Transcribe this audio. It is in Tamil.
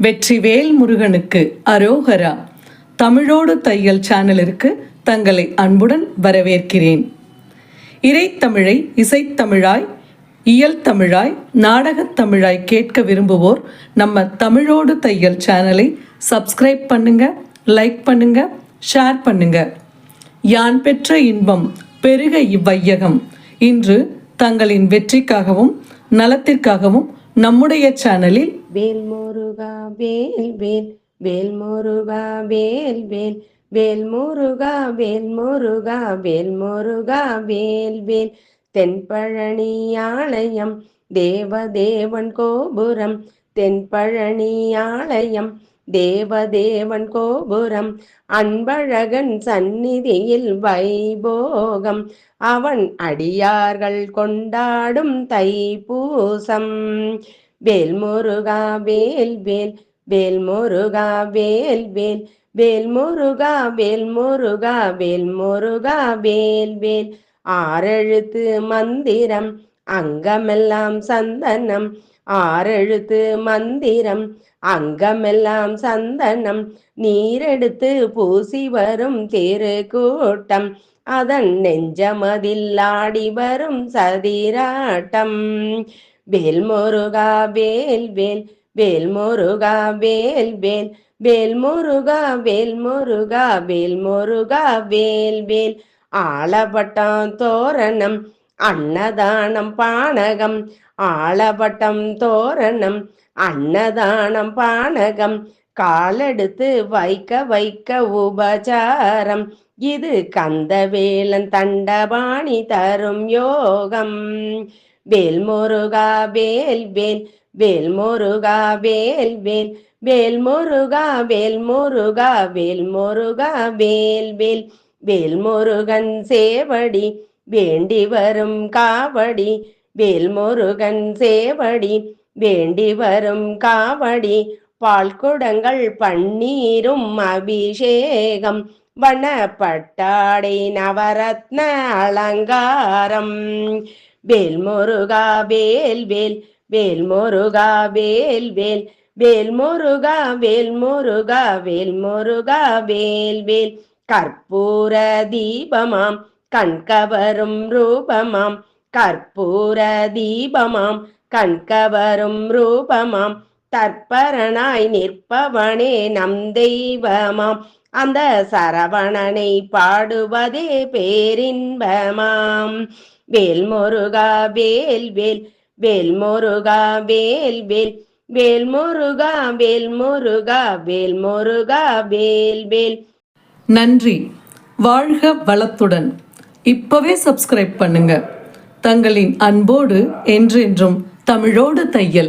வெற்றிவேல் முருகனுக்கு அரோகரா. தமிழோடு தையல் சேனலிற்கு தங்களை அன்புடன் வரவேற்கிறேன். இறைத்தமிழை இசைத்தமிழாய், இயல் தமிழாய், நாடகத் தமிழாய் கேட்க விரும்புவோர் நம்ம தமிழோடு தையல் சேனலை சப்ஸ்கிரைப் பண்ணுங்க, லைக் பண்ணுங்க, ஷேர் பண்ணுங்க. யான் பெற்ற இன்பம் பெருக இவ்வையகம். இன்று தங்களின் வெற்றிக்காகவும் நலத்திற்காகவும் நம்முடைய சேனலில் வேல் முருகா வேல் வேல், வேல் முருகா வேல் வேல், வேல் முருகா வேல் முருகா, வேல் முருகா வேல் வேல். தென்பழனி ஆலயம் தேவதேவன் கோபுரம், தென்பழனி ஆலயம் தேவதேவன் கோபுரம். அன்பழகன் சந்நிதியில் வைபோகம், அவன் அடியார்கள் கொண்டாடும் தைப்பூசம். வேல் முருகா வேல் வேல், வேல் முருகா வேல் வேல், வேல் முருகா வேல் முருகா, வேல் முருகா வேல் வேல். ஆறெழுத்து மந்திரம் அங்கமெல்லாம் சந்தனம், ஆறெழுத்து மந்திரம் அங்கமெல்லாம் சந்தனம். நீரெடுத்து பூசி வரும் திருக்கூட்டம், அதன் நெஞ்சமதில் ஆடி வரும் சதிராட்டம். வேல் முருகா வேல் வேல், வேல் முருகா வேல் வேல், வேல் முருகா வேல் முருகா, வேல் முருகா வேல் வேல். ஆலவட்டம் தோரணம் அன்னதானம் பானகம், ஆலவட்டம் தோரணம் அன்னதானம் பானகம். காலெடுத்து வைக்க வைக்க உபசாரம், இது கந்தவேலன் தண்டபாணி தரும் யோகம். வேல் முருகா வேல் வேல், வேல் முருகா வேல் வேல், வேல் முருகா வேல் முருகா, வேல் முருகா வேல் வேல். வேல் முருகன் சேவடி வேண்டி வரும் காவடி, வேல் முருகன் சேவடி வேண்டி வரும் காவடி. பால் குடங்கள் பன்னீரும் அபிஷேகம், வனப்பட்டாடை நவரத்ன அலங்காரம். வேல் முருகா வேல் வேல், வேல் முருகா வேல் வேல், வேல் முருகா வேல் முருகா, வேல் முருகா வேல் வேல். கற்பூர தீபமாம் கண்கவரும் ரூபமாம், கற்பூர தீபமாம் கண்கவரும் ரூபமாம். தற்பரனாய் நிற்பவனே நம் தெய்வமாம், அந்த சரவணனை பாடுவதே பேரின்பமாம். வேல் முருகா வேல் வேல், வேல் முருகா வேல் வேல், வேல் முருகா வேல் முருகா, வேல் முருகா வேல் வேல். நன்றி. வாழ்க வளத்துடன். இப்பவே சப்ஸ்கிரைப் பண்ணுங்க. தங்களின் அன்போடு என்றென்றும் தமிழோடு தையல்.